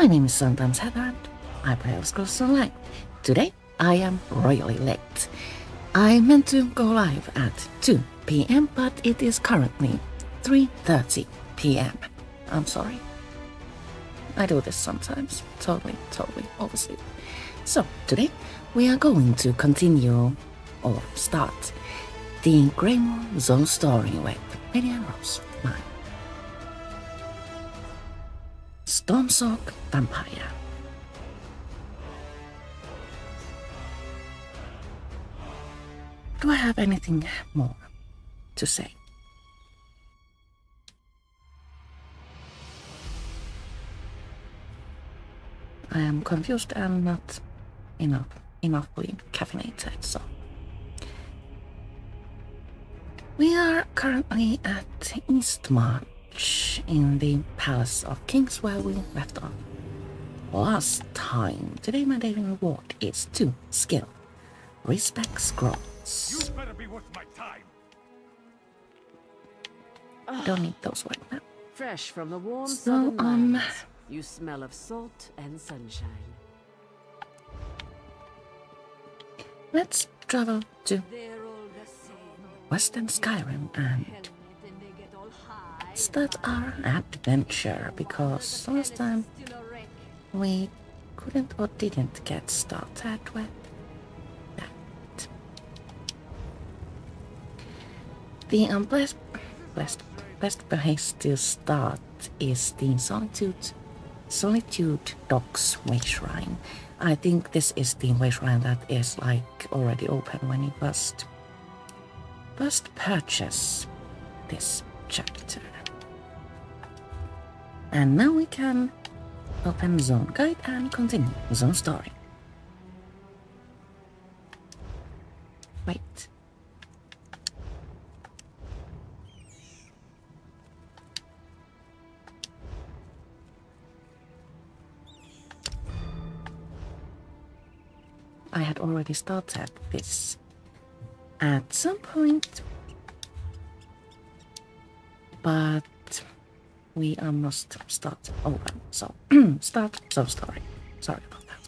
My name is sometimes Heather and I play Elder Scrolls Online. Today I am royally late. I meant to go live at 2 p.m. but it is currently 3:30 p.m. I'm sorry. I do this sometimes. Totally oversleep. So today we are going to continue or start the Greymoor Zone story with pt1 my Stormsoak Vampire. Do I have anything more to say? I am confused and not enough caffeinated, so. We are currently at Eastmarch in the Palace of Kings where we left off last time. Today my daily reward is 2 skill. Respect scrolls. You better be worth my time. Don't need those right now. Fresh from the warm So, southern lands, you smell of salt and sunshine. Let's travel to They're all the same. Western Skyrim and Then they get all high. start our adventure, because last time Still a wreck. we couldn't or didn't get started with that. The best place to start is the Solitude Docks Way Shrine. I think this is the way shrine that is like already open when you first purchase this chapter. And now we can open Zone Guide and continue Zone Story. Wait. I had already started this at some point, but we must start over. So, start Zone Story. Sorry about that.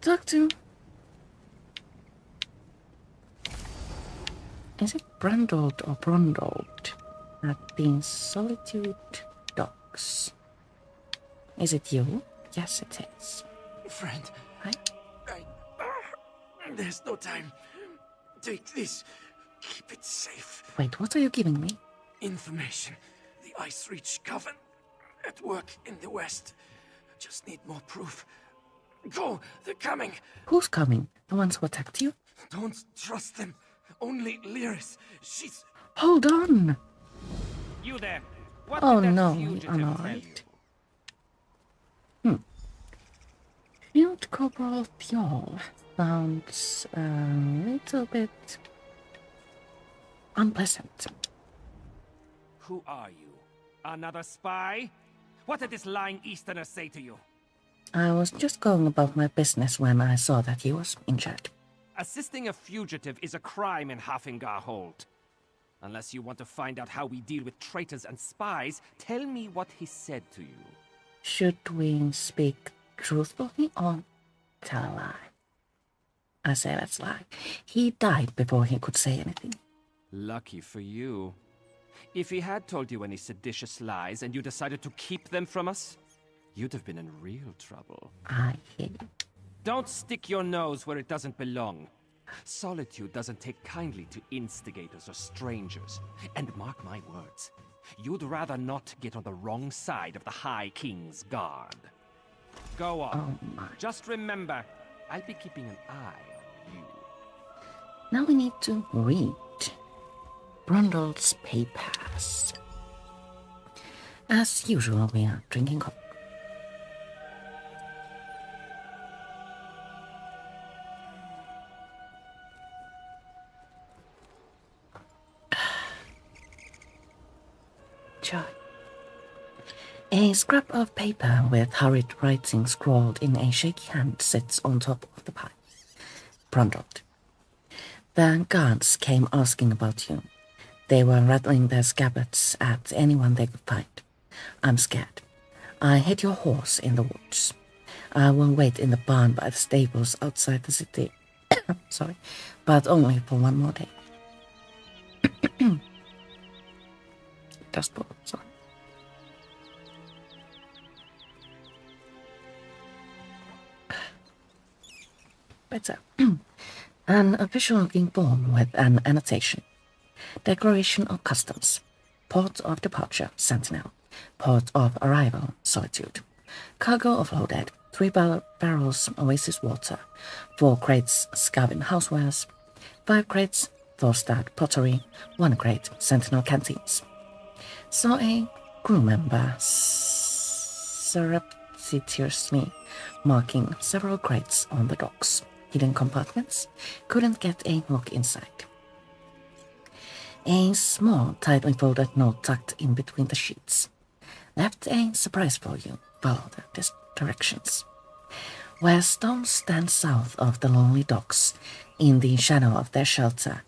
Talk to... Is it Brundled or Brundled at the Solitude Docks? Is it you? Yes, it is. Friend, Hi. there's no time. Take this. Keep it safe. Wait, what are you giving me? Information. The Ice Reach Coven at work in the west. Just need more proof. Go, they're coming. Who's coming? The ones who attacked you? Don't trust them. Only Lyris. She's... Hold on! You there. What Oh did that no, fugitive I'm tell alright. Field Corporal Fjol sounds a little bit unpleasant. Who are you? Another spy? What did this lying Easterner say to you? I was just going about my business when I saw that he was injured. Assisting a fugitive is a crime in Hafingar Hold. Unless you want to find out how we deal with traitors and spies, tell me what he said to you. Should we speak truthfully or tell a lie? I say let's lie. He died before he could say anything. Lucky for you. If he had told you any seditious lies and you decided to keep them from us, you'd have been in real trouble. I hear you. Don't stick your nose where it doesn't belong. Solitude doesn't take kindly to instigators or strangers. And mark my words, you'd rather not get on the wrong side of the High King's guard. Go on. Oh my. Just remember, I'll be keeping an eye on you. Now we need to read Brundle's papers. As usual, we are drinking coffee. Joy. A scrap of paper with hurried writing scrawled in a shaky hand sits on top of the pile. Brundled. The guards came asking about you. They were rattling their scabbards at anyone they could find. I'm scared. I hid your horse in the woods. I will wait in the barn by the stables outside the city. Sorry, but only for one more day. Just for, sorry. Better. An official-looking form with an annotation. Declaration of Customs. Port of Departure, Sentinel. Port of Arrival, Solitude. Cargo offloaded. 3 barrels Oasis water. 4 crates Skavin housewares. 5 crates Thorstad pottery. 1 crate Sentinel canteens. Saw a crew member surreptitiously marking several crates on the docks. Hidden compartments. Couldn't get a look inside. A small, tightly folded note tucked in between the sheets. Left a surprise for you. Follow the directions. Where stones stand south of the lonely docks, in the shadow of their shelter,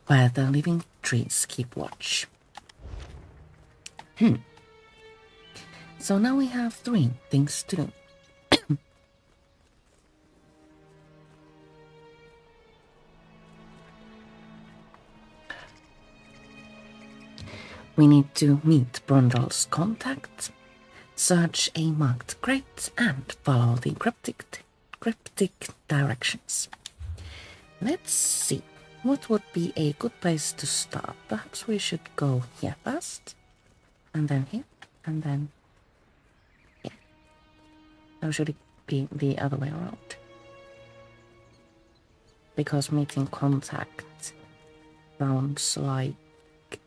where the living trees keep watch. So now we have 3 things to do. We need to meet Brundle's contact, search a marked crate, and follow the cryptic directions. Let's see. What would be a good place to start? Perhaps we should go here first, and then here, and then here. Or should it be the other way around? Because meeting contact sounds like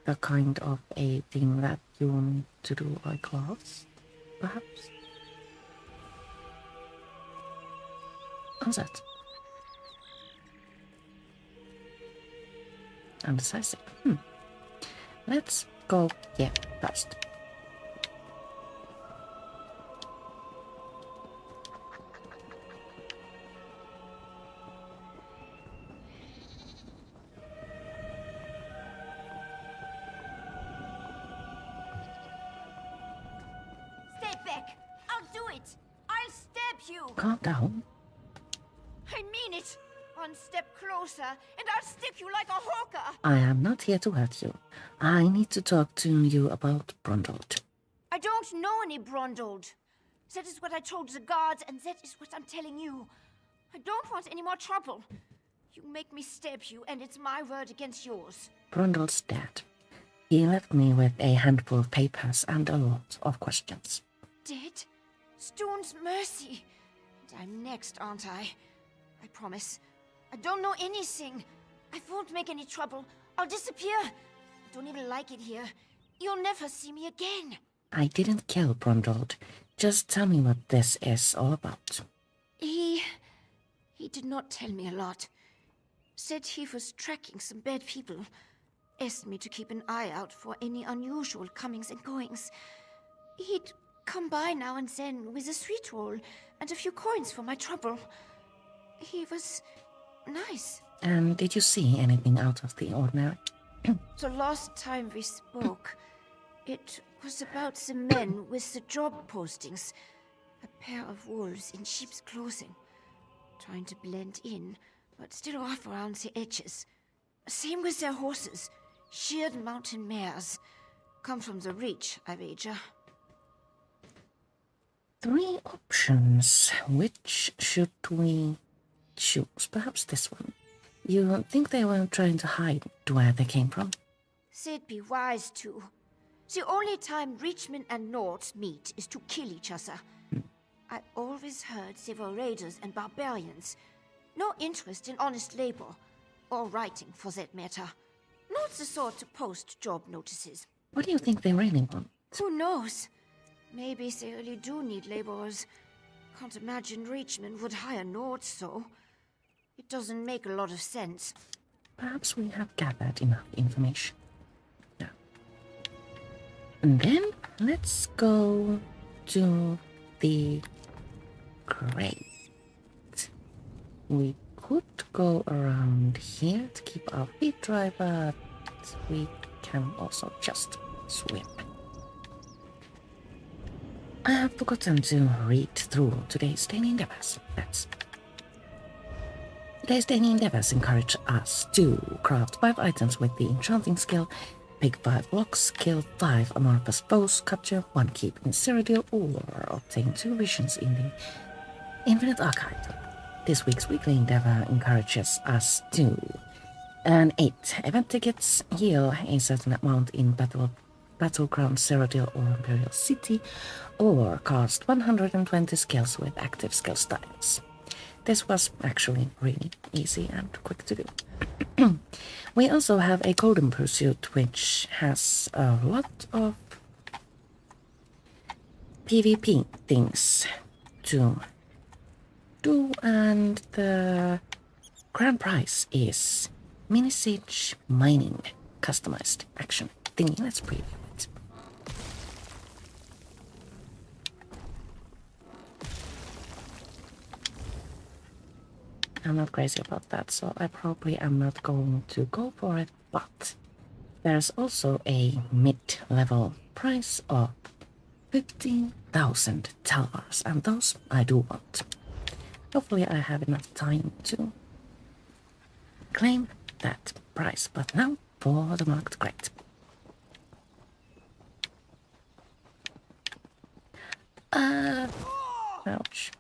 the kind of a thing that you need to do like last, perhaps? How's that? Undecisive. Let's go here first. Stay back! I'll do it! I'll stab you! Calm down. I mean it! One step closer, and I'll stick you like a hawker! I am not here to hurt you. I need to talk to you about Brundle. I don't know any Brundled. That is what I told the guards, and that is what I'm telling you. I don't want any more trouble. You make me stab you, and it's my word against yours. Brundle's dead. He left me with a handful of papers and a lot of questions. Dead? Stone's mercy. And I'm next, aren't I? I promise. I don't know anything. I won't make any trouble. I'll disappear. I don't even like it here. You'll never see me again. I didn't kill Brundle. Just tell me what this is all about. He did not tell me a lot. Said he was tracking some bad people. Asked me to keep an eye out for any unusual comings and goings. He'd come by now and then with a sweet roll and a few coins for my trouble. He was nice. And did you see anything out of the ordinary? The last time we spoke, it was about the men with the job postings. A pair of wolves in sheep's clothing. Trying to blend in, but still off around the edges. Same with their horses. Sheared mountain mares. Come from the Reach, I wager. 3 options. Which should we choose? Perhaps this one. You think they were trying to hide where they came from? They'd be wise to. The only time Reachmen and Nords meet is to kill each other. I always heard they were raiders and barbarians. No interest in honest labor. Or writing, for that matter. Not the sort to post job notices. What do you think they really want? Who knows? Maybe they really do need laborers. Can't imagine Reachmen would hire Nords, so... It doesn't make a lot of sense. Perhaps we have gathered enough information. Yeah. And then, let's go to the crate. We could go around here to keep our feet dry, but we can also just swim. I have forgotten to read through today's daily endeavors. Today's daily endeavors encourage us to craft 5 items with the enchanting skill, pick 5 blocks, kill 5 amorphous foes, capture 1 keep in Cyrodiil, or obtain 2 visions in the Infinite Archive. This week's weekly endeavor encourages us to earn 8 event tickets, heal a certain amount in Battleground Cyrodiil or Imperial City, or cast 120 skills with active skill styles. This was actually really easy and quick to do. We also have a Golden Pursuit, which has a lot of PvP things to do, and the grand prize is Mini Siege Mining customized action thingy. Let's preview it. I'm not crazy about that, so I probably am not going to go for it, but there's also a mid-level price of 15,000 Talvars, and those I do want. Hopefully I have enough time to claim that price, but now for the marked crate. Ouch.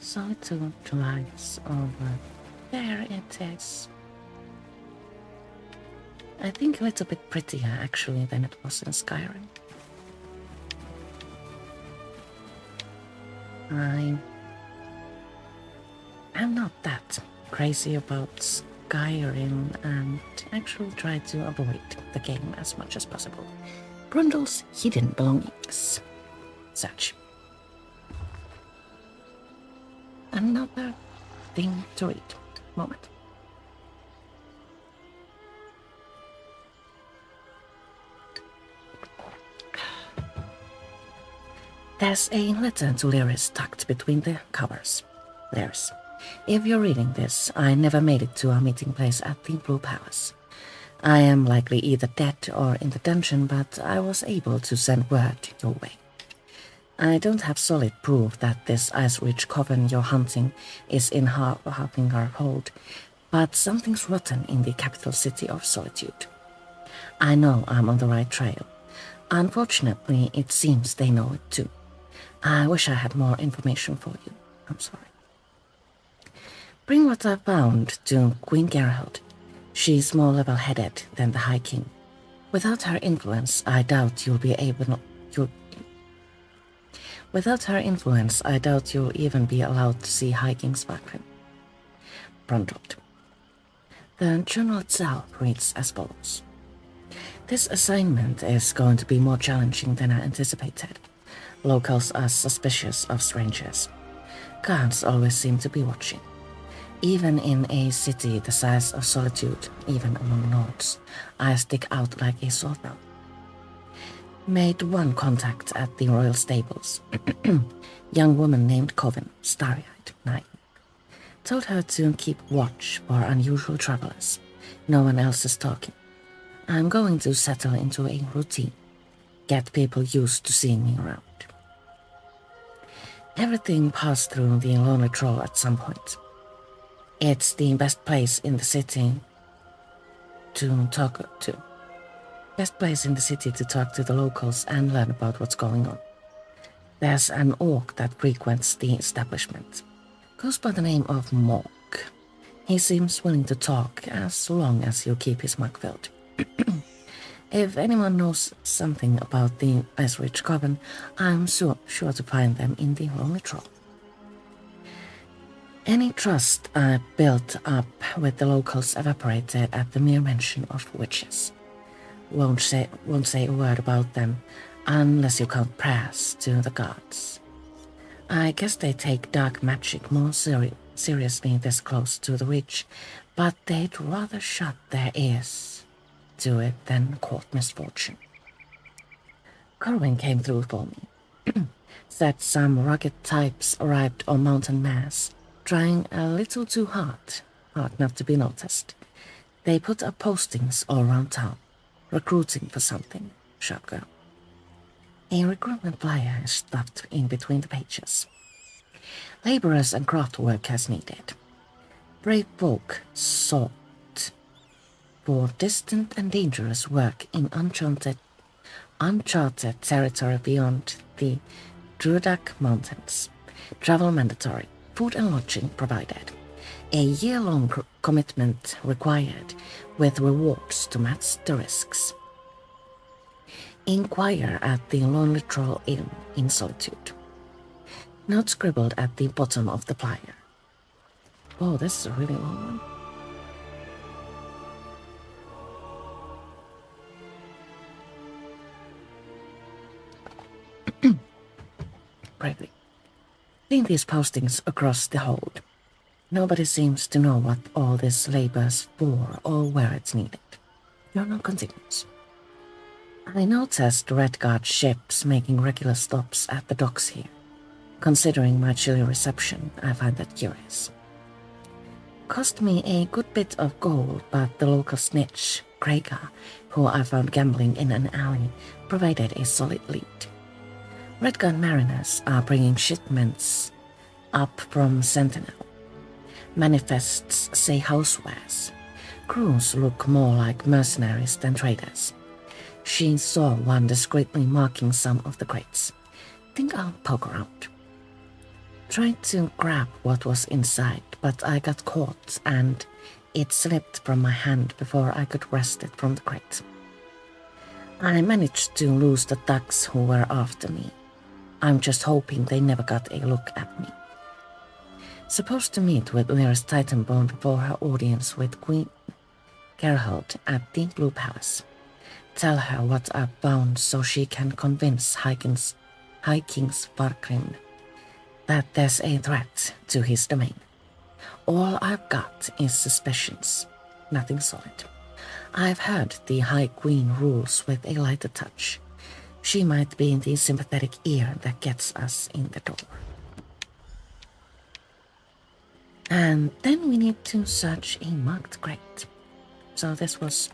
Solitude lies over there. It is, I think, a little bit prettier actually than it was in Skyrim. I am not that crazy about Skyrim and actually try to avoid the game as much as possible. Brundle's hidden belongings. Such. Another thing to read. Moment. There's a letter to Lyris tucked between the covers. Lyris, if you're reading this, I never made it to our meeting place at the Blue Palace. I am likely either dead or in the dungeon, but I was able to send word your way. I don't have solid proof that this ice-rich coven you're hunting is in Harbinger Hold, but something's rotten in the capital city of Solitude. I know I'm on the right trail. Unfortunately, it seems they know it too. I wish I had more information for you. I'm sorry. Bring what I found to Queen Geralt. She's more level-headed than the High King. Without her influence, I doubt you'll even be allowed to see High King's Vakrim. Brundled. The journal itself reads as follows. This assignment is going to be more challenging than I anticipated. Locals are suspicious of strangers. Guards always seem to be watching. Even in a city the size of Solitude, even among Nords, I stick out like a sore thumb. Made one contact at the royal stables. Young woman named Coven, starry-eyed, naive. Told her to keep watch for unusual travelers. No one else is talking. I'm going to settle into a routine. Get people used to seeing me around. Everything passed through the Lonely Troll at some point. It's the best place in the city to talk to. Best place in the city to talk to the locals and learn about what's going on. There's an orc that frequents the establishment. Goes by the name of Mork. He seems willing to talk as long as you keep his mug filled. If anyone knows something about the Ice-Rich Coven, I'm sure to find them in the Lonely Troll. Any trust I built up with the locals evaporated at the mere mention of witches. Won't say a word about them unless you count prayers to the gods. I guess they take dark magic more seriously this close to the Reach, but they'd rather shut their ears to it than court misfortune. Corwin came through for me. Said some rugged types arrived on Mountain Mass, trying a little too hard not to be noticed. They put up postings all around town, recruiting for something, shop girl. A recruitment flyer is stuffed in between the pages. Laborers and craft workers needed. Brave folk sought for distant and dangerous work in uncharted territory beyond the Drudak Mountains. Travel mandatory, food and lodging provided. A year-long commitment required, with rewards to match the risks. Inquire at the Lonely Troll Inn in Solitude. Note scribbled at the bottom of the flyer. Oh, this is a really long one. Bravely. Seeing these postings across the hold, nobody seems to know what all this labor's for or where it's needed. Journal continues. I noticed Red Guard ships making regular stops at the docks here. Considering my chilly reception, I find that curious. Cost me a good bit of gold, but the local snitch, Gregor, who I found gambling in an alley, provided a solid lead. Red Guard mariners are bringing shipments up from Sentinel. Manifests say housewares. Crews look more like mercenaries than traders. She saw one discreetly marking some of the crates. Think I'll poke around. Tried to grab what was inside, but I got caught and it slipped from my hand before I could wrest it from the crate. I managed to lose the thugs who were after me. I'm just hoping they never got a look at me. Supposed to meet with Lyra's Titanbone before her audience with Queen Gerhold at the Blue Palace. Tell her what I've found so she can convince High King Sparkrim that there's a threat to his domain. All I've got is suspicions, nothing solid. I've heard the High Queen rules with a lighter touch. She might be the sympathetic ear that gets us in the door. And then we need to search a marked crate. So this was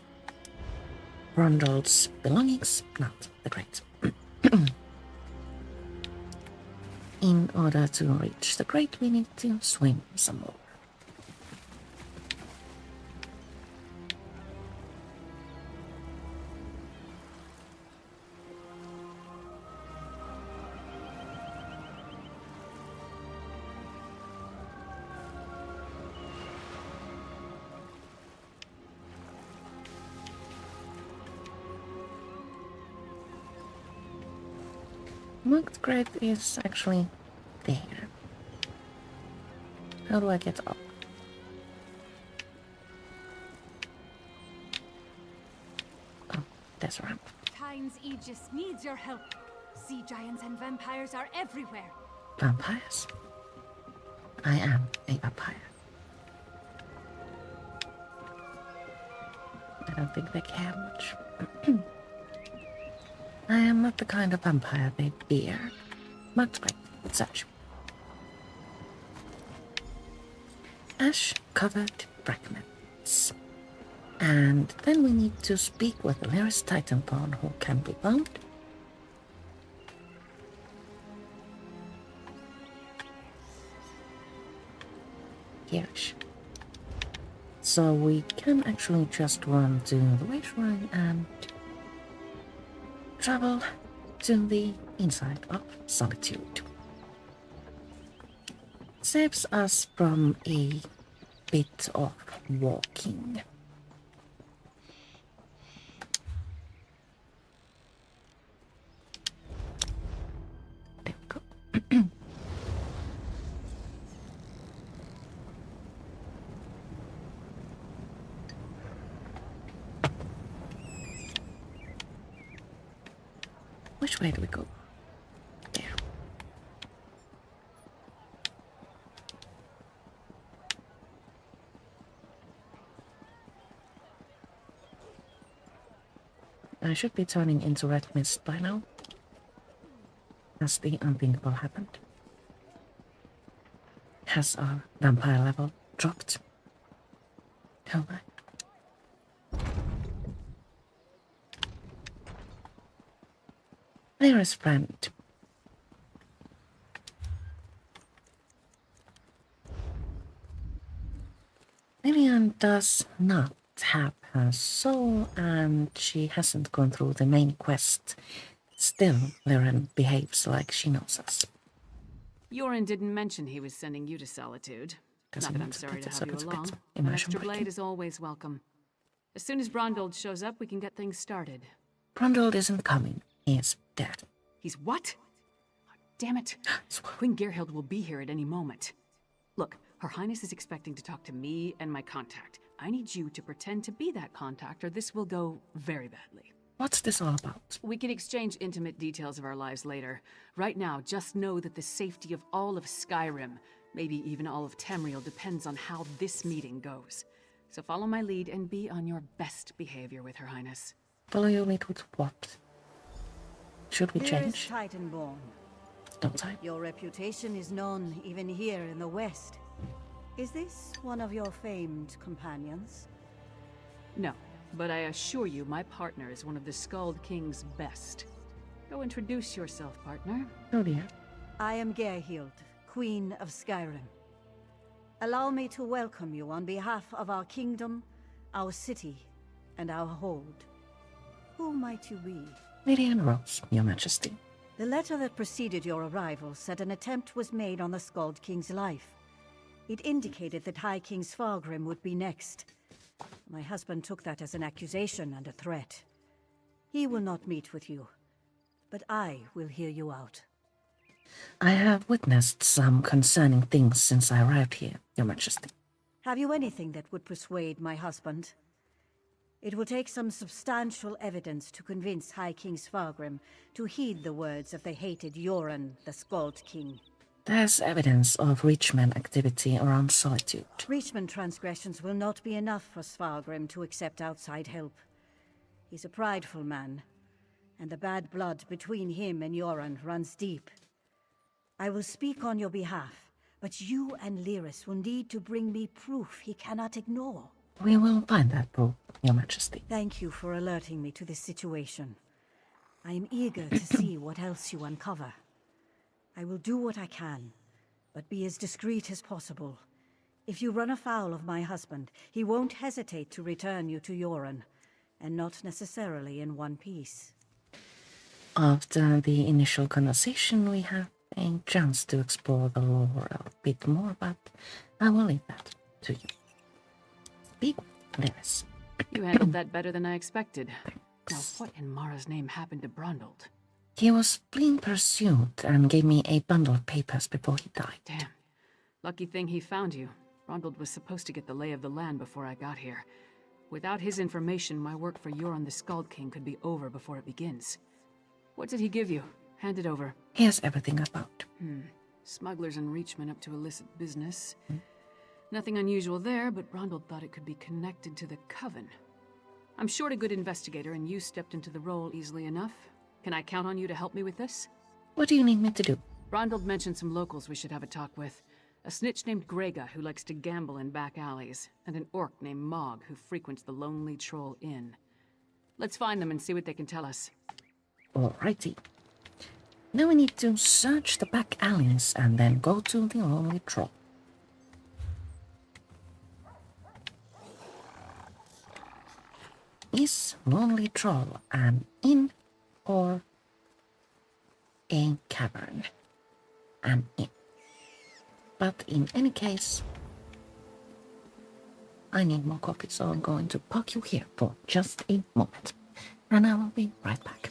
Brundle's belongings, not the crate. In order to reach the crate, we need to swim some more. Marked crate is actually there. How do I get up? Oh, there's a ramp. Kyne's Aegis needs your help. Sea giants and vampires are everywhere. Vampires? I am a vampire. I don't think they care much. I am not the kind of vampire they fear. Marked crate. Such. Ash-covered fragments. And then we need to speak with the nearest Titanbone who can be found. Here-ish. So we can actually just run to the waistline and travel to the inside of Solitude. Saves us from a bit of walking. There we go. Which way do we go? There. I should be turning into red mist by now. Has the unthinkable happened? Has our vampire level dropped? Oh my. Nearest friend. Lillian does not have her soul, and she hasn't gone through the main quest. Still, Liren behaves like she knows us. Yoren didn't mention he was sending you to Solitude. Not that I'm sorry to have you along. An extra blade is always welcome. As soon as Brondold shows up, we can get things started. Brondold isn't coming. He is dead. He's what? Damn it. Queen Gerhild will be here at any moment. Look, Her Highness is expecting to talk to me and my contact. I need you to pretend to be that contact, or this will go very badly. What's this all about? We can exchange intimate details of our lives later. Right now, just know that the safety of all of Skyrim, maybe even all of Tamriel, depends on how this meeting goes. So follow my lead and be on your best behavior with Her Highness. Follow your lead with what? Should we Here change? is Titanborn. Don't I? Your reputation is known even here in the West. Is this one of your famed companions? No, but I assure you my partner is one of the Skald King's best. Go introduce yourself, partner. Oh dear. I am Gerhild, Queen of Skyrim. Allow me to welcome you on behalf of our kingdom, our city, and our hold. Who might you be? Lillian Rose, Your Majesty. The letter that preceded your arrival said an attempt was made on the Skald King's life. It indicated that High King Svargrim would be next. My husband took that as an accusation and a threat. He will not meet with you, but I will hear you out. I have witnessed some concerning things since I arrived here, Your Majesty. Have you anything that would persuade my husband? It will take some substantial evidence to convince High King Svargrim to heed the words of the hated Yoren, the Skald King. There's evidence of Reachman activity around Solitude. Reachman transgressions will not be enough for Svargrim to accept outside help. He's a prideful man, and the bad blood between him and Yoren runs deep. I will speak on your behalf, but you and Lyris will need to bring me proof he cannot ignore. We will find that proof, Your Majesty. Thank you for alerting me to this situation. I am eager to see what else you uncover. I will do what I can, but be as discreet as possible. If you run afoul of my husband, he won't hesitate to return you to Yoren, and not necessarily in one piece. After the initial conversation, we have a chance to explore the lore a bit more, but I will leave that to you. Speak, Lyris. You handled that better than I expected. Now, what in Mara's name happened to Brondold? He was being pursued and gave me a bundle of papers before he died. Damn. Lucky thing he found you. Brondold was supposed to get the lay of the land before I got here. Without his information, my work for Yoren the Skald King could be over before it begins. What did he give you? Hand it over. Here's everything about. Smugglers and Reachmen up to illicit business. Nothing unusual there, but Brondold thought it could be connected to the Coven. I'm short a good investigator, and you stepped into the role easily enough. Can I count on you to help me with this? What do you need me to do? Brondold mentioned some locals we should have a talk with. A snitch named Grega who likes to gamble in back alleys, and an orc named Mog who frequents the Lonely Troll Inn. Let's find them and see what they can tell us. Alrighty. Now we need to search the back alleys and then go to the Lonely Troll. Is Lonely Troll an inn or a cavern? An inn. But in any case, I need more coffee, so I'm going to park you here for just a moment. And I will be right back.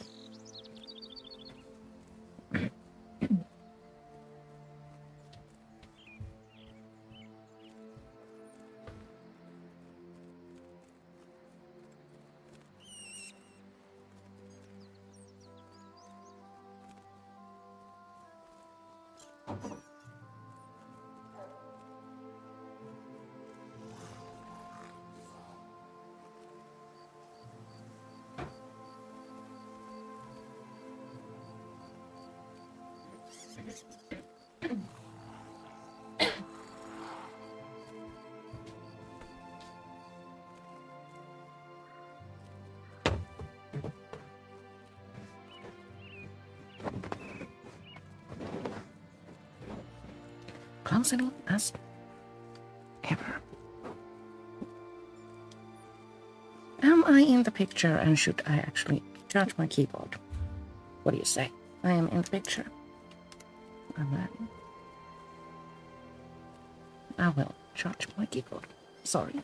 clumsily as ever. Am I in the picture and should I actually charge my keyboard? What do you say? I am in the picture. And then I will charge my keyboard. Sorry.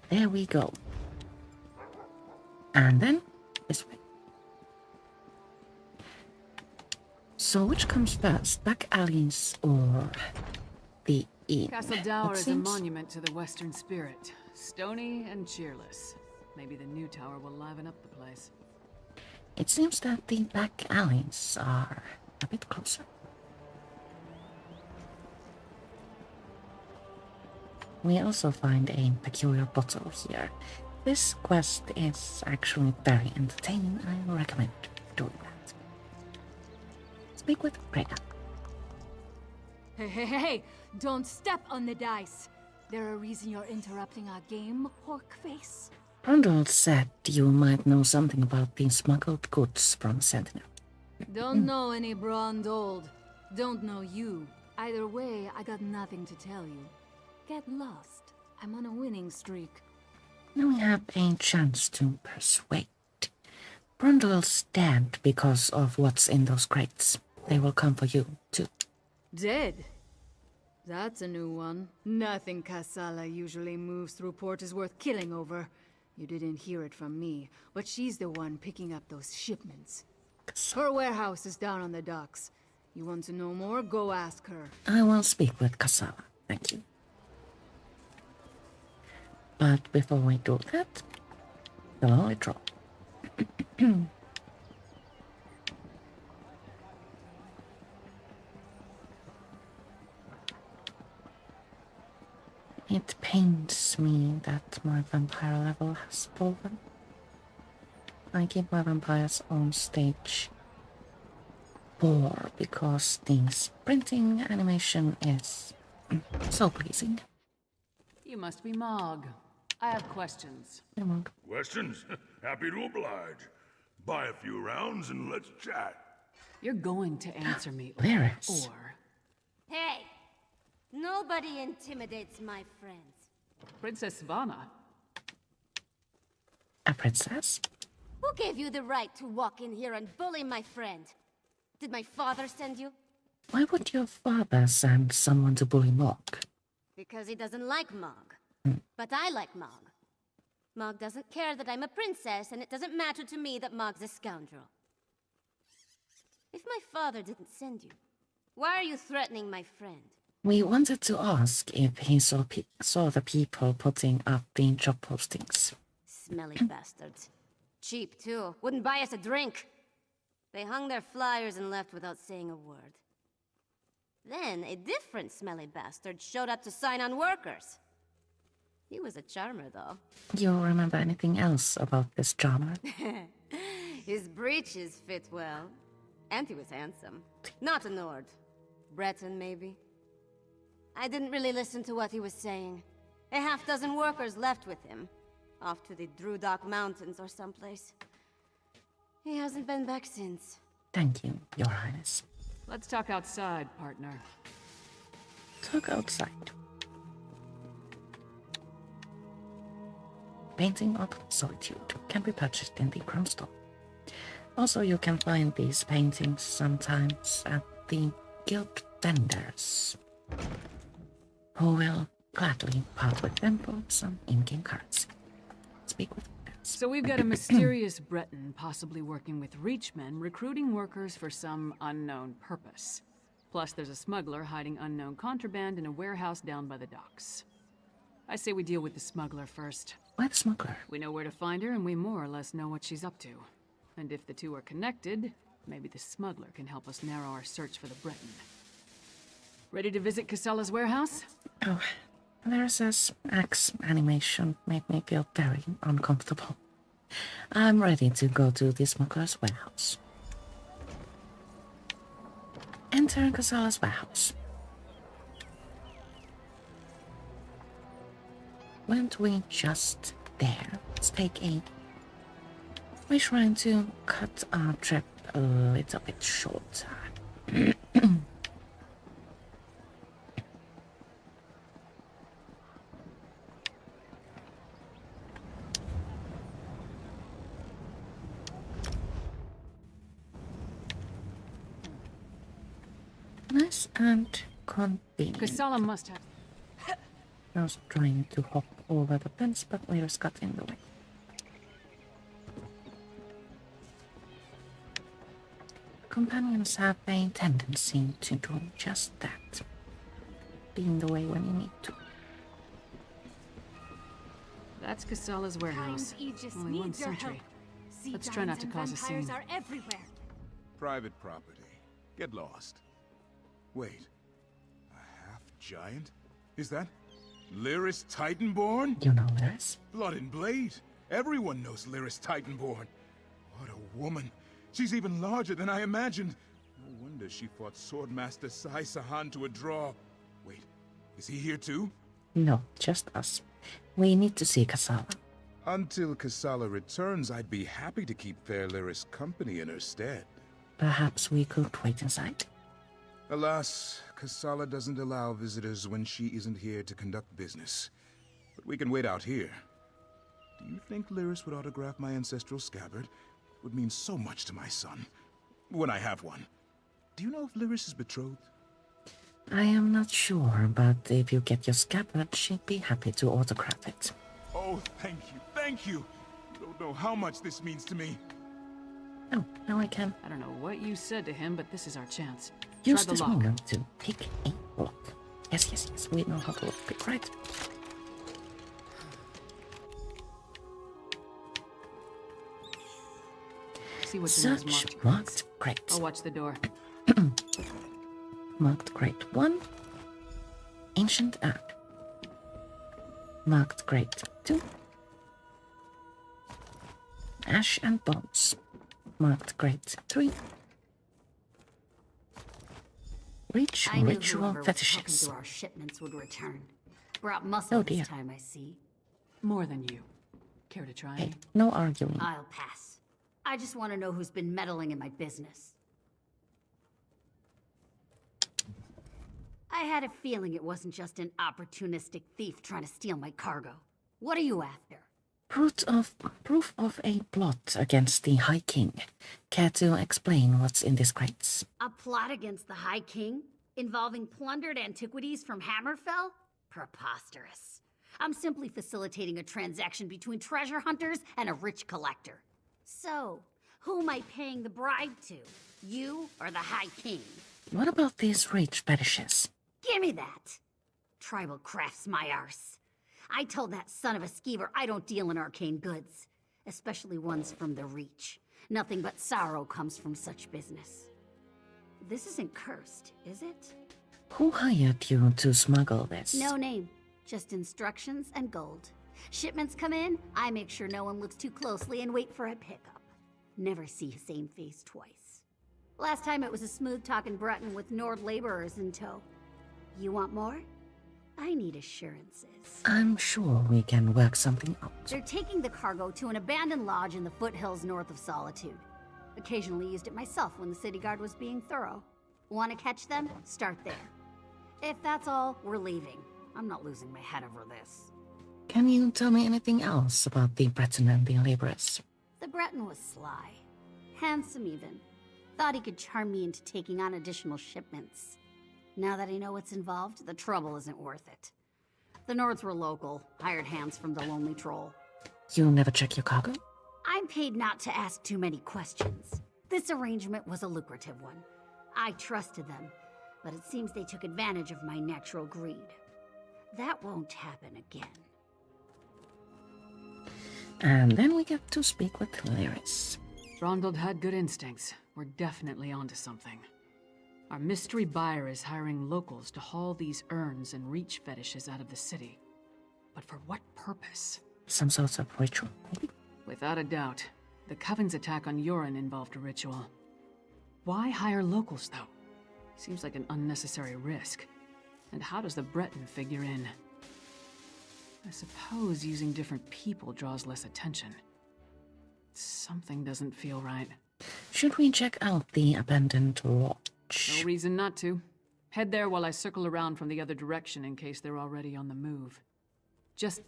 There we go. And then this way. So which comes first, back alleys or the inn? Castle Dower It is a seems- monument to the Western spirit. Stony and cheerless. Maybe the new tower will liven up the place. It seems that the back alleys are a bit closer. We also find a peculiar bottle here. This quest is actually very entertaining. I recommend doing that. Speak with Greta. Hey, don't step on the dice. There a reason you're interrupting our game, Porkface? Rundle said you might know something about the smuggled goods from Sentinel. Don't know any Brondhold. Don't know you. Either way, I got nothing to tell you. Get lost. I'm on a winning streak. Now we have a chance to persuade. Brundle's dead because of what's in those crates. They will come for you, too. Dead? That's a new one. Nothing Kasala usually moves through port is worth killing over. You didn't hear it from me, but she's the one picking up those shipments. Her warehouse is down on the docks. You want to know more? Go ask her. I will speak with Kasala, thank you. But before we do that, the lonely draw. It pains me that my vampire level has fallen. I keep my vampires on stage 4 because the sprinting animation is so pleasing. You must be Mog. I have questions. Come on. Questions? Happy to oblige. Buy a few rounds and let's chat. You're going to answer me, Varys. or Hey! Nobody intimidates my friends. Princess Svana. A princess? Who gave you the right to walk in here and bully my friend? Did my father send you? Why would your father send someone to bully Mog? Because he doesn't like Mog. But I like Mog. Mog doesn't care that I'm a princess, and it doesn't matter to me that Mog's a scoundrel. If my father didn't send you, why are you threatening my friend? We wanted to ask if he saw the people putting up the job postings. Smelly bastards. Cheap, too. Wouldn't buy us a drink. They hung their flyers and left without saying a word. Then, a different smelly bastard showed up to sign on workers. He was a charmer, though. You remember anything else about this charmer? His breeches fit well. And he was handsome. Not a Nord. Breton, maybe. I didn't really listen to what he was saying. A half-dozen workers left with him. Off to the Drudok Mountains or someplace. He hasn't been back since. Thank you, Your Highness. Let's talk outside, partner. Talk outside. Painting of Solitude can be purchased in the Crown Store. Also, you can find these paintings sometimes at the guild vendors, who will gladly part with them for some in-game currency. Speak with friends. So we've got a mysterious Breton possibly working with Reachmen, recruiting workers for some unknown purpose. Plus, there's a smuggler hiding unknown contraband in a warehouse down by the docks. I say we deal with the smuggler first. Why the smuggler? We know where to find her, and we more or less know what she's up to. And if the two are connected, maybe the smuggler can help us narrow our search for the Breton. Ready to visit Casella's warehouse? Oh, there's this axe animation made me feel very uncomfortable. I'm ready to go to the smuggler's warehouse. Enter Casella's warehouse. weren't we just there? Let's take a... We're trying to cut our trip a little bit shorter. Nice and convenient. Casala must have... I was trying to hop over the fence, but Lyris got in the way. Companions have a tendency to do just that. Be in the way when you need to. That's Casala's warehouse. Only one sentry. Let's try not to cause a scene. Are everywhere. Private property. Get lost. Wait. A half-giant? Is that Lyris Titanborn? You know Lyris? Blood and Blade. Everyone knows Lyris Titanborn. What a woman. She's even larger than I imagined. No wonder she fought Swordmaster Sai Sahan to a draw. Wait, is he here too? No, just us. We need to see Casala. Until Casala returns, I'd be happy to keep fair Lyris company in her stead. Perhaps we could wait inside? Alas, Casala doesn't allow visitors when she isn't here to conduct business. But we can wait out here. Do you think Lyris would autograph my ancestral scabbard? It would mean so much to my son. When I have one. Do you know if Lyris is betrothed? I am not sure, but if you get your scabbard, she'd be happy to autograph it. Oh, thank you, thank you! You don't know how much this means to me. Oh, now I can. I don't know what you said to him, but this is our chance. Use Try the this lock. moment to pick a lock. Yes, yes, yes, we know how to pick, right? See what's in those Search marked marked crate. I'll watch the door. Marked crate 1. Ancient herb. Marked crate 2. Ash and bones. Marked crate 3. Reach I knew ritual whoever was talking fetishes. to our shipments would return. Brought muscle Oh, dear. this time, I see. More than you. Care to try? Hey, no arguing. I'll pass. I just want to know who's been meddling in my business. I had a feeling it wasn't just an opportunistic thief trying to steal my cargo. What are you after? Proof of a plot against the High King. Care to explain what's in these crates? A plot against the High King? Involving plundered antiquities from Hammerfell? Preposterous. I'm simply facilitating a transaction between treasure hunters and a rich collector. So, who am I paying the bribe to? You or the High King? What about these rich fetishes? Give me that! Tribal crafts my arse. I told that son of a skeever I don't deal in arcane goods. Especially ones from the Reach. Nothing but sorrow comes from such business. This isn't cursed, is it? Who hired you to smuggle this? No name. Just instructions and gold. Shipments come in, I make sure no one looks too closely and wait for a pickup. Never see the same face twice. Last time it was a smooth-talking Breton with Nord laborers in tow. You want more? I need assurances. I'm sure we can work something out. They're taking the cargo to an abandoned lodge in the foothills north of Solitude. Occasionally used it myself when the city guard was being thorough. Want to catch them? Start there. If that's all, we're leaving. I'm not losing my head over this. Can you tell me anything else about the Breton and the laborers? The Breton was sly. Handsome even. Thought he could charm me into taking on additional shipments. Now that I know what's involved, the trouble isn't worth it. The Nords were local, hired hands from the Lonely Troll. You never check your cargo? I'm paid not to ask too many questions. This arrangement was a lucrative one. I trusted them, but it seems they took advantage of my natural greed. That won't happen again. And then we get to speak with Lyris. Ronald had good instincts. We're definitely onto something. Our mystery buyer is hiring locals to haul these urns and reach fetishes out of the city. But for what purpose? Some sort of ritual, maybe? Without a doubt. The Coven's attack on Yoren involved a ritual. Why hire locals, though? Seems like an unnecessary risk. And how does the Breton figure in? I suppose using different people draws less attention. Something doesn't feel right. Should we check out the abandoned lodge? No reason not to. Head there while I circle around from the other direction in case they're already on the move. Just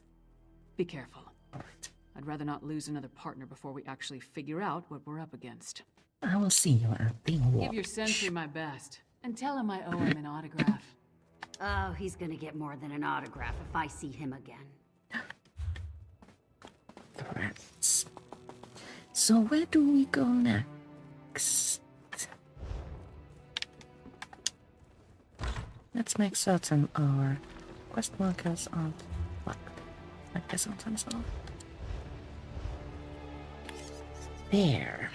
be careful. Alright. I'd rather not lose another partner before we actually figure out what we're up against. I will see you at the lodge. Give your sentry my best, and tell him I owe him an autograph. Oh, he's gonna get more than an autograph if I see him again. Threats. So where do we go next? Let's make certain our quest markers aren't locked, like they sometimes are. There.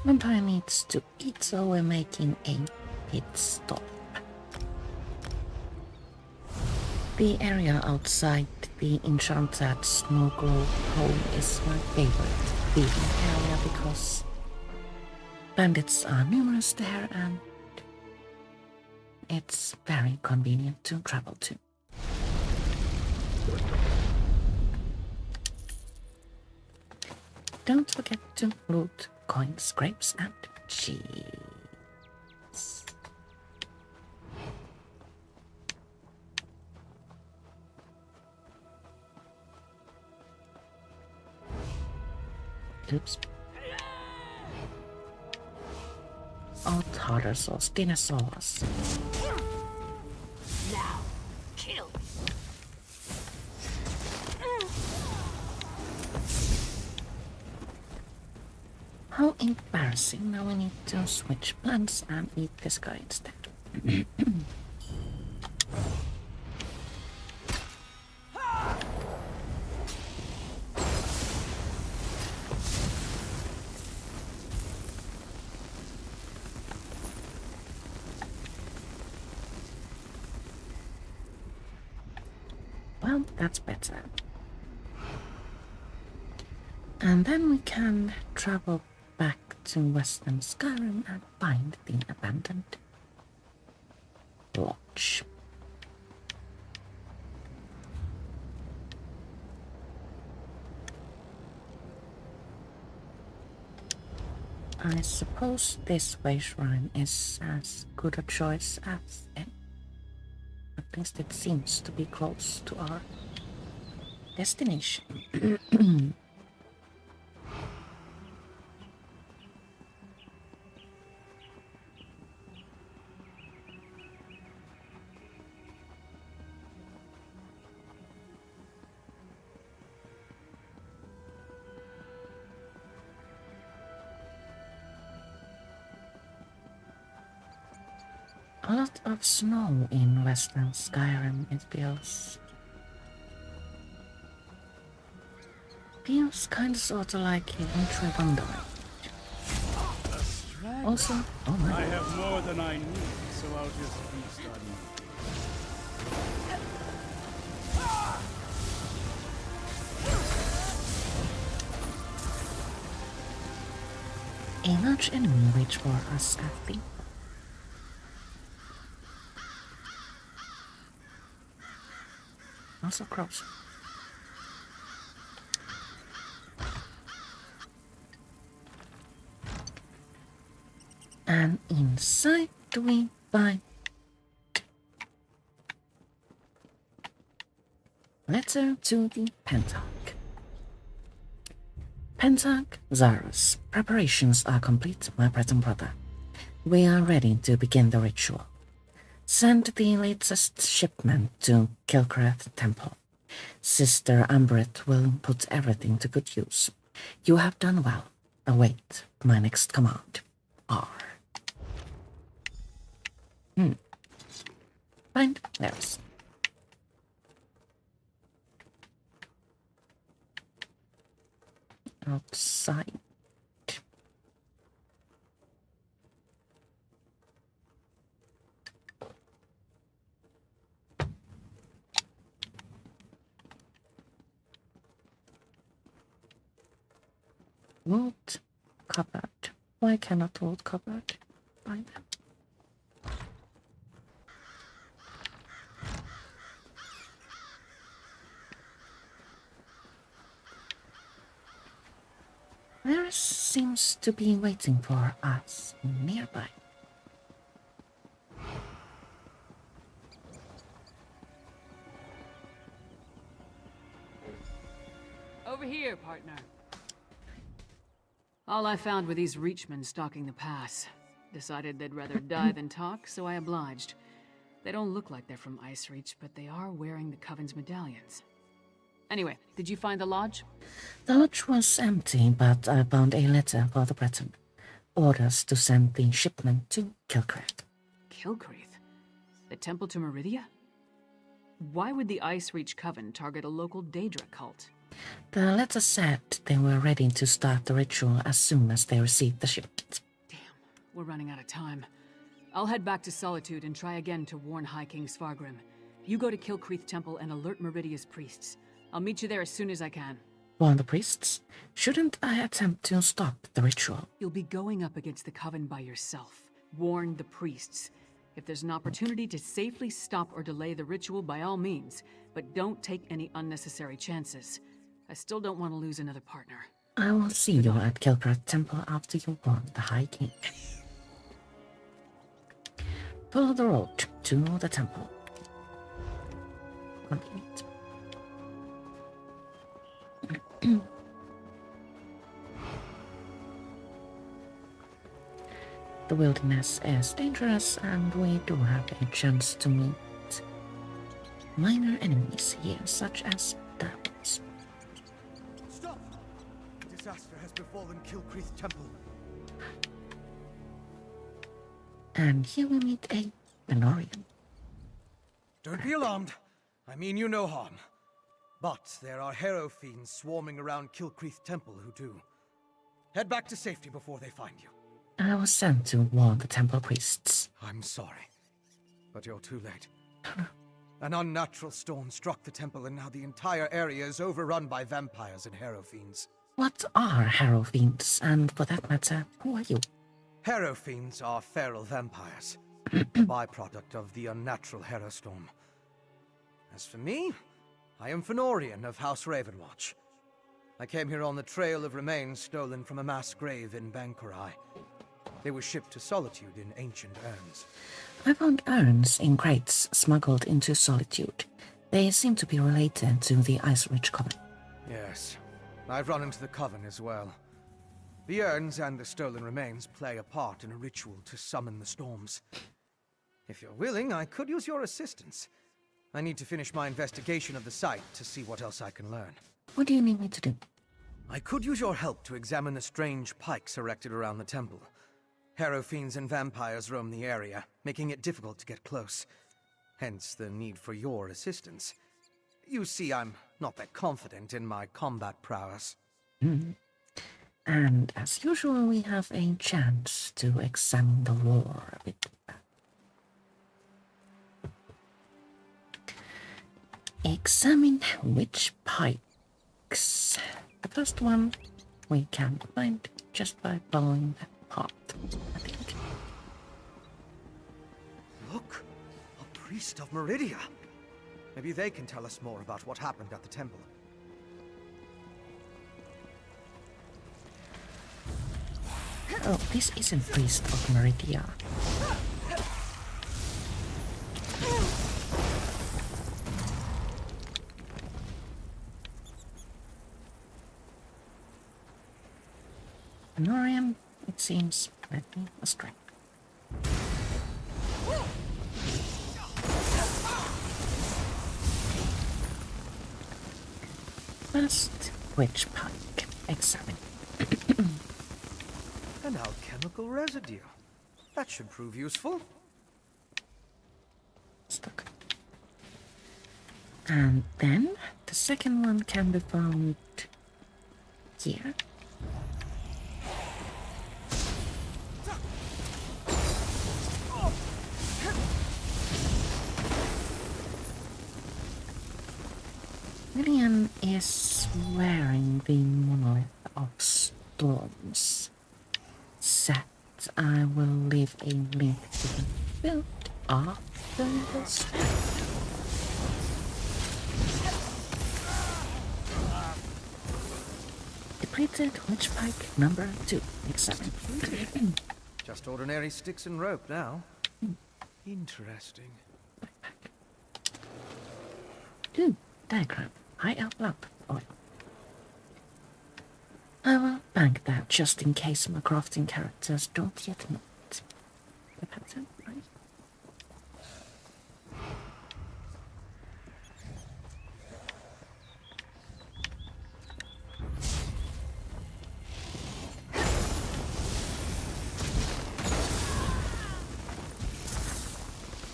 Vampire needs to eat, so we're making a pit stop. The area outside the enchanted snow globe home is my favorite feeding area because bandits are numerous there and it's very convenient to travel to. Don't forget to loot coins, grapes, and cheese. Oops. Oh, tartar sauce, dinner sauce. Now, kill. How embarrassing. Now we need to switch plans and eat this guy instead. Well, that's better. And then we can travel back to Western Skyrim and find the abandoned lodge. I suppose this way shrine is as good a choice as any. At least it seems to be close to our destination. A lot of snow in Western Skyrim, it feels. Feels kinda sorta like a winter wonderland. Also, oh my. I have more than I need, so I'll just feast on you. A large enemy waits for us at the also cross. And inside we find letter to the Pentarch. Pentarch Zarus, preparations are complete, my present brother. We are ready to begin the ritual. Send the latest shipment to Kilcrath Temple. Sister Umbret will put everything to good use. You have done well. Await my next command. R. Find Laris. Outside. Loot cupboard. Why cannot loot cupboard? Find them. There seems to be waiting for us nearby. Over here, partner. All I found were these Reachmen stalking the pass. Decided they'd rather die than talk, so I obliged. They don't look like they're from Ice Reach, but they are wearing the Coven's medallions. Anyway, did you find the lodge? The lodge was empty, but I found a letter for the Breton. Orders to send the shipment to Kilcreath. Kilcreath? The temple to Meridia? Why would the Ice Reach Coven target a local Daedra cult? The letter said they were ready to start the ritual as soon as they received the shipment. Damn, we're running out of time. I'll head back to Solitude and try again to warn High King Svargrim. You go to Kilcreath Temple and alert Meridia's priests. I'll meet you there as soon as I can. Warn the priests? Shouldn't I attempt to stop the ritual? You'll be going up against the Coven by yourself. Warn the priests. If there's an opportunity to safely stop or delay the ritual, by all means, but don't take any unnecessary chances. I still don't want to lose another partner. I will see you at Kilcreath Temple after you warn the High King. Follow the road to the temple. Convenient. The wilderness is dangerous, and we do have a chance to meet minor enemies here, such as devils. Stop! Disaster has befallen Kilcreath Temple. And here we meet a Menorian. Don't be alarmed. I mean you no harm. But there are Harrow fiends swarming around Kilcreath Temple who do. Head back to safety before they find you. I was sent to warn the temple priests. I'm sorry, but you're too late. An unnatural storm struck the temple, and now the entire area is overrun by vampires and Harrow fiends. What are Harrow fiends, and for that matter, who are you? Harrow fiends are feral vampires, byproduct of the unnatural Harrow storm. As for me, I am Fenorian of House Ravenwatch. I came here on the trail of remains stolen from a mass grave in Bankurai. They were shipped to Solitude in ancient urns. I found urns in crates smuggled into Solitude. They seem to be related to the Ice Ridge Coven. Yes, I've run into the Coven as well. The urns and the stolen remains play a part in a ritual to summon the storms. If you're willing, I could use your assistance. I need to finish my investigation of the site to see what else I can learn. What do you need me to do? I could use your help to examine the strange pikes erected around the temple. Harrow fiends and vampires roam the area, making it difficult to get close. Hence the need for your assistance. You see, I'm not that confident in my combat prowess. And as usual, we have a chance to examine the lore a bit. Examine which pikes. The first one we can find just by following that path, I think. Look! A priest of Meridia! Maybe they can tell us more about what happened at the temple. Oh, this isn't Priest of Meridia. Norian, it seems, led me astray. First, which pike? Examine. An alchemical residue. That should prove useful. Stuck. And then, the second one can be found here. Lillian is wearing the Monolith of Storms set. I will leave a link to the build after this. The Depleted witch pike number 2. Examine. Just ordinary sticks and rope now. Interesting. Diagram. High elf lamp. Oil. I will bank that just in case my crafting characters don't yet know it. The pattern, right?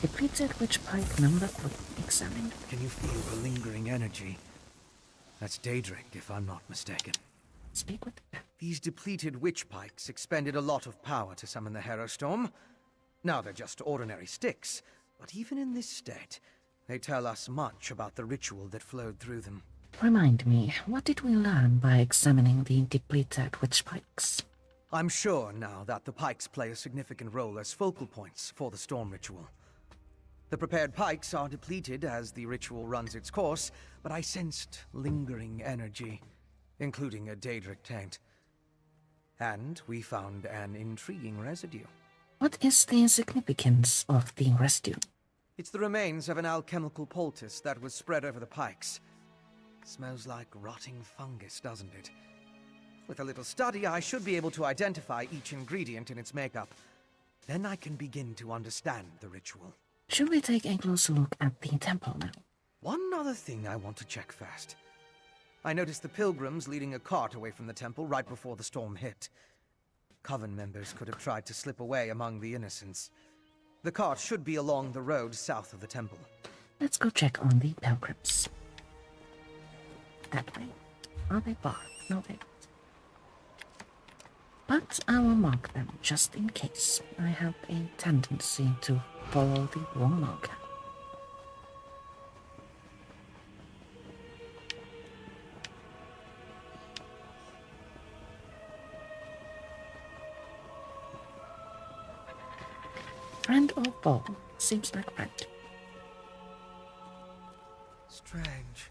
Depleted witch pike number 3. Examined. Can you feel the lingering energy? That's Daedric, if I'm not mistaken. Speak with them. These depleted witch pikes expended a lot of power to summon the Hero Storm. Now they're just ordinary sticks, but even in this state, they tell us much about the ritual that flowed through them. Remind me, what did we learn by examining the depleted witch pikes? I'm sure now that the pikes play a significant role as focal points for the storm ritual. The prepared pikes are depleted as the ritual runs its course, but I sensed lingering energy, including a Daedric taint. And we found an intriguing residue. What is the significance of the residue? It's the remains of an alchemical poultice that was spread over the pikes. Smells like rotting fungus, doesn't it? With a little study, I should be able to identify each ingredient in its makeup. Then I can begin to understand the ritual. Should we take a closer look at the temple now? One other thing I want to check first. I noticed the pilgrims leading a cart away from the temple right before the storm hit. Coven members could have tried to slip away among the innocents. The cart should be along the road south of the temple. Let's go check on the pilgrims. That way. Are they barred? No, they don't. But I will mark them just in case. I have a tendency to follow the wrong marker. Friend or foe? Seems like friend. Strange.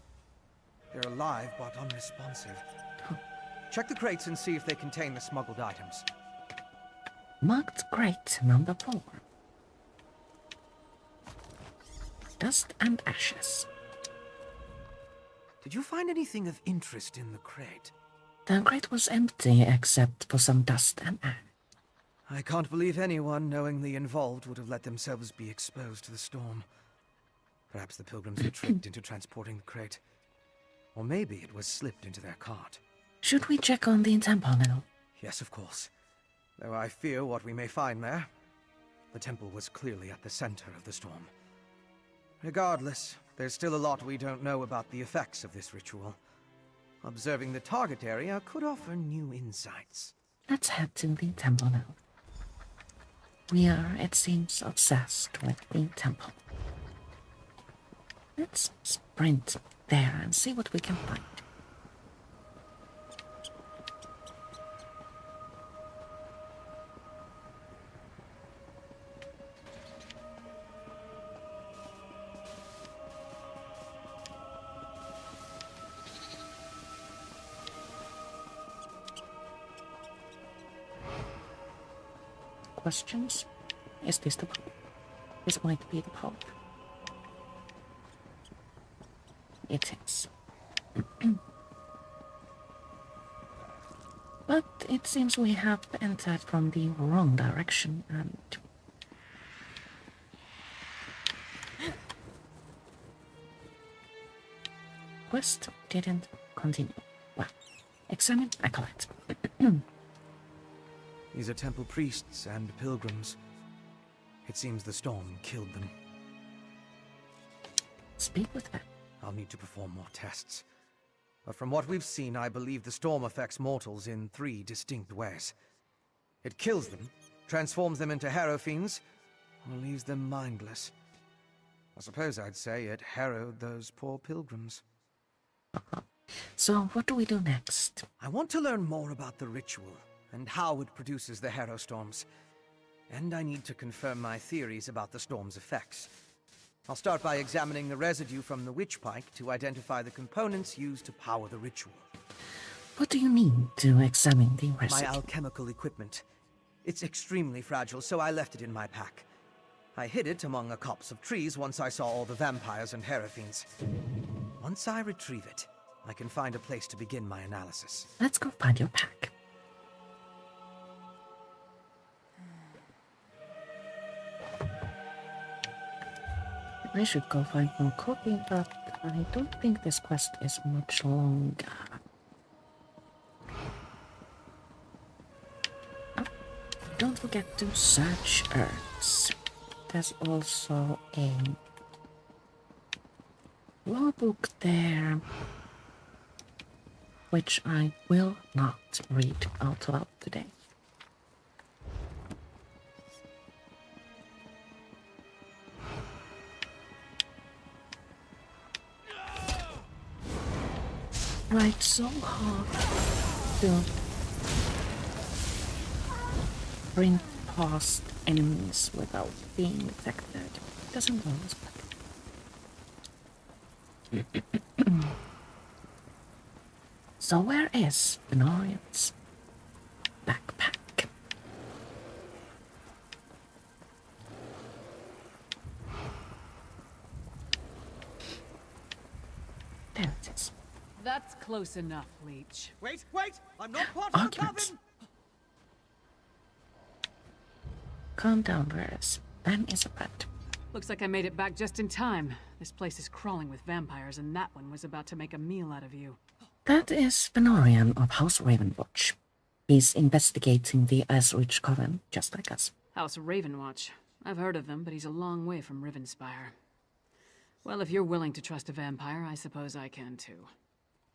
They're alive but unresponsive. Check the crates and see if they contain the smuggled items. Marked crate number 4. Dust and ashes. Did you find anything of interest in the crate? The crate was empty except for some dust and ash. I can't believe anyone knowingly involved would have let themselves be exposed to the storm. Perhaps the pilgrims were tricked into transporting the crate. Or maybe it was slipped into their cart. Should we check on the temple now? Yes, of course. Though I fear what we may find there. The temple was clearly at the center of the storm. Regardless, there's still a lot we don't know about the effects of this ritual. Observing the target area could offer new insights. Let's head to the temple now. We are, it seems, obsessed with the temple. Let's sprint there and see what we can find. Questions? Is this the Pope? This might be the Pope. It is. But it seems we have entered from the wrong direction and... Quest didn't continue. Well, examine acolyte. These are temple priests and pilgrims. It seems the storm killed them. Speak with them. I'll need to perform more tests. But from what we've seen, I believe the storm affects mortals in 3 distinct ways. It kills them, transforms them into harrow fiends, or leaves them mindless. I suppose I'd say it harrowed those poor pilgrims. So what do we do next? I want to learn more about the ritual and how it produces the harrow storms. And I need to confirm my theories about the storm's effects. I'll start by examining the residue from the witch pike to identify the components used to power the ritual. What do you need to examine the My residue? alchemical equipment. It's extremely fragile, so I left it in my pack. I hid it among a copse of trees once I saw all the vampires and hierophants. Once I retrieve it, I can find a place to begin my analysis. Let's go find your pack. I should go find more coffee, but I don't think this quest is much longer. Oh, don't forget to search Earths. There's also a law book there, which I will not read out loud today. Right, so hard to sprint past enemies without being detected. Doesn't always work. So where is Benorian's backpack? There it is. That's close enough, Leech. Wait! I'm not part of the Arguments. coven! Calm down, Varys. Ben is a rat. Looks like I made it back just in time. This place is crawling with vampires, and that one was about to make a meal out of you. That is Benorian of House Ravenwatch. He's investigating the Ice-Reach Coven, just like us. House Ravenwatch. I've heard of them, but he's a long way from Rivenspire. Well, if you're willing to trust a vampire, I suppose I can too.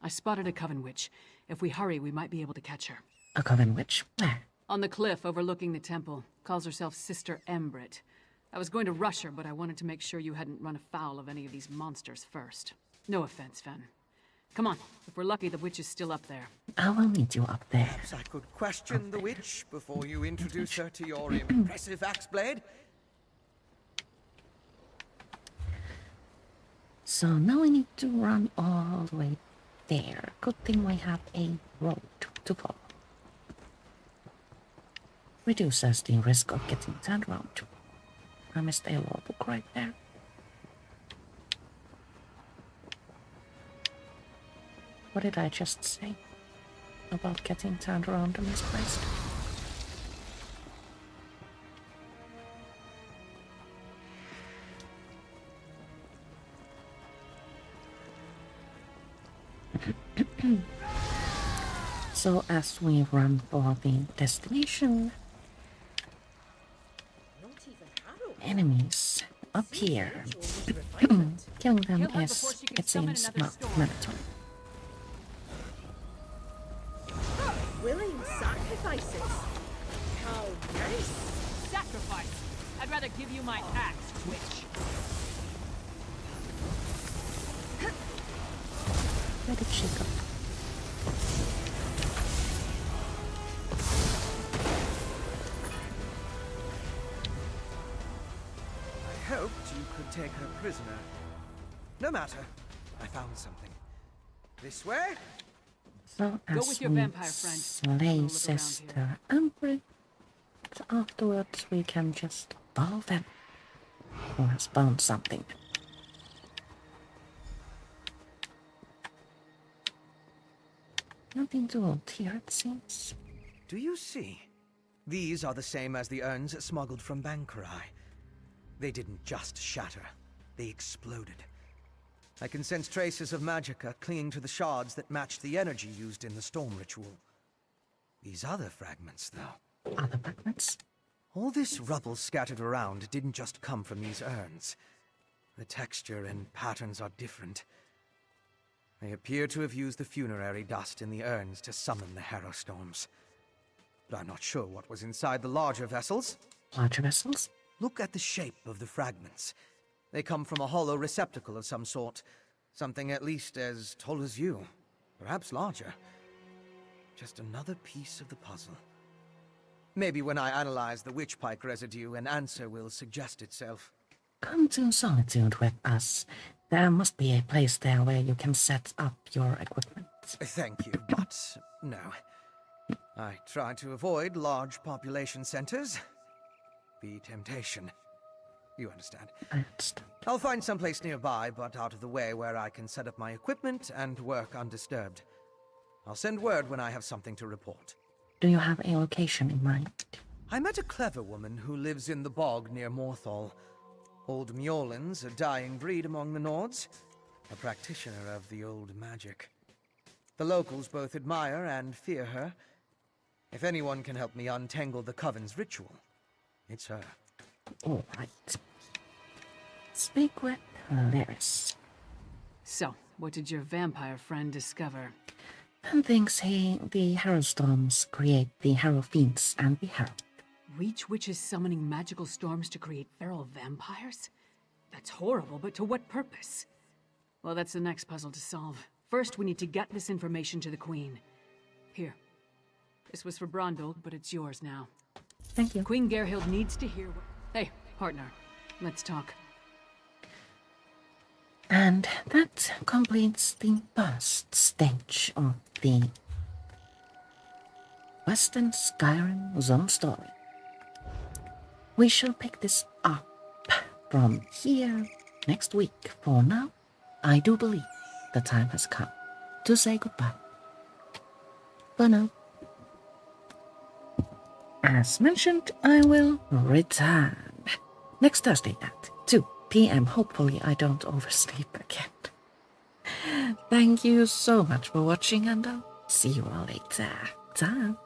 I spotted a Coven Witch. If we hurry, we might be able to catch her. A Coven Witch? Where? On the cliff overlooking the temple. Calls herself Sister Embrit. I was going to rush her, but I wanted to make sure you hadn't run afoul of any of these monsters first. No offense, Fen. Come on. If we're lucky, the witch is still up there. I will meet you up there. Perhaps I could question the witch before you introduce her to your impressive axe blade. So now we need to run all the way there. Good thing we have a road to follow. Reduces the risk of getting turned around. I missed a law book right there. What did I just say about getting turned around and misplaced? So as we run for the destination, enemies appear. Killing them is, it seems, not mandatory. Willing sacrifices. How nice. Sacrifice! I'd rather give you my axe, witch. Where did she go? I hoped you could take her prisoner. No matter. I found something. This way? So as with your we vampire friend. slay We'll look Sister Embrit, afterwards we can just follow them. Who has found something? Nothing to hold here, it seems. Do you see? These are the same as the urns smuggled from Bankarai. They didn't just shatter, they exploded. I can sense traces of magicka clinging to the shards that match the energy used in the storm ritual. These other fragments, though. Other fragments? All this rubble scattered around didn't just come from these urns. The texture and patterns are different. They appear to have used the funerary dust in the urns to summon the Harrowstorms. But I'm not sure what was inside the larger vessels. Larger vessels? Look at the shape of the fragments. They come from a hollow receptacle of some sort. Something at least as tall as you. Perhaps larger. Just another piece of the puzzle. Maybe when I analyze the witchpike residue, an answer will suggest itself. Come to Solitude with us. There must be a place there where you can set up your equipment. Thank you, but no. I try to avoid large population centers. The temptation. You understand. I understand. I'll find someplace nearby, but out of the way where I can set up my equipment and work undisturbed. I'll send word when I have something to report. Do you have a location in mind? I met a clever woman who lives in the bog near Morthal. Old Mjolnir's a dying breed among the Nords, a practitioner of the old magic. The locals both admire and fear her. If anyone can help me untangle the Coven's ritual, it's her. All right. Speak with Lyris. So, what did your vampire friend discover? And thinks the Harrow Storms create the Harrow Fiends and the Harrow. Reach witches summoning magical storms to create feral vampires? That's horrible, but to what purpose? Well, that's the next puzzle to solve. First, we need to get this information to the Queen. Here. This was for Brondel, but it's yours now. Thank you. Queen Gerhild needs to hear what... Hey, partner. Let's talk. And that completes the first stage of the Western Skyrim Zone story. We shall pick this up from here next week. For now, I do believe the time has come to say goodbye. For now. As mentioned, I will return next Thursday at 2 p.m. Hopefully I don't oversleep again. Thank you so much for watching, and I'll see you all later. Ciao.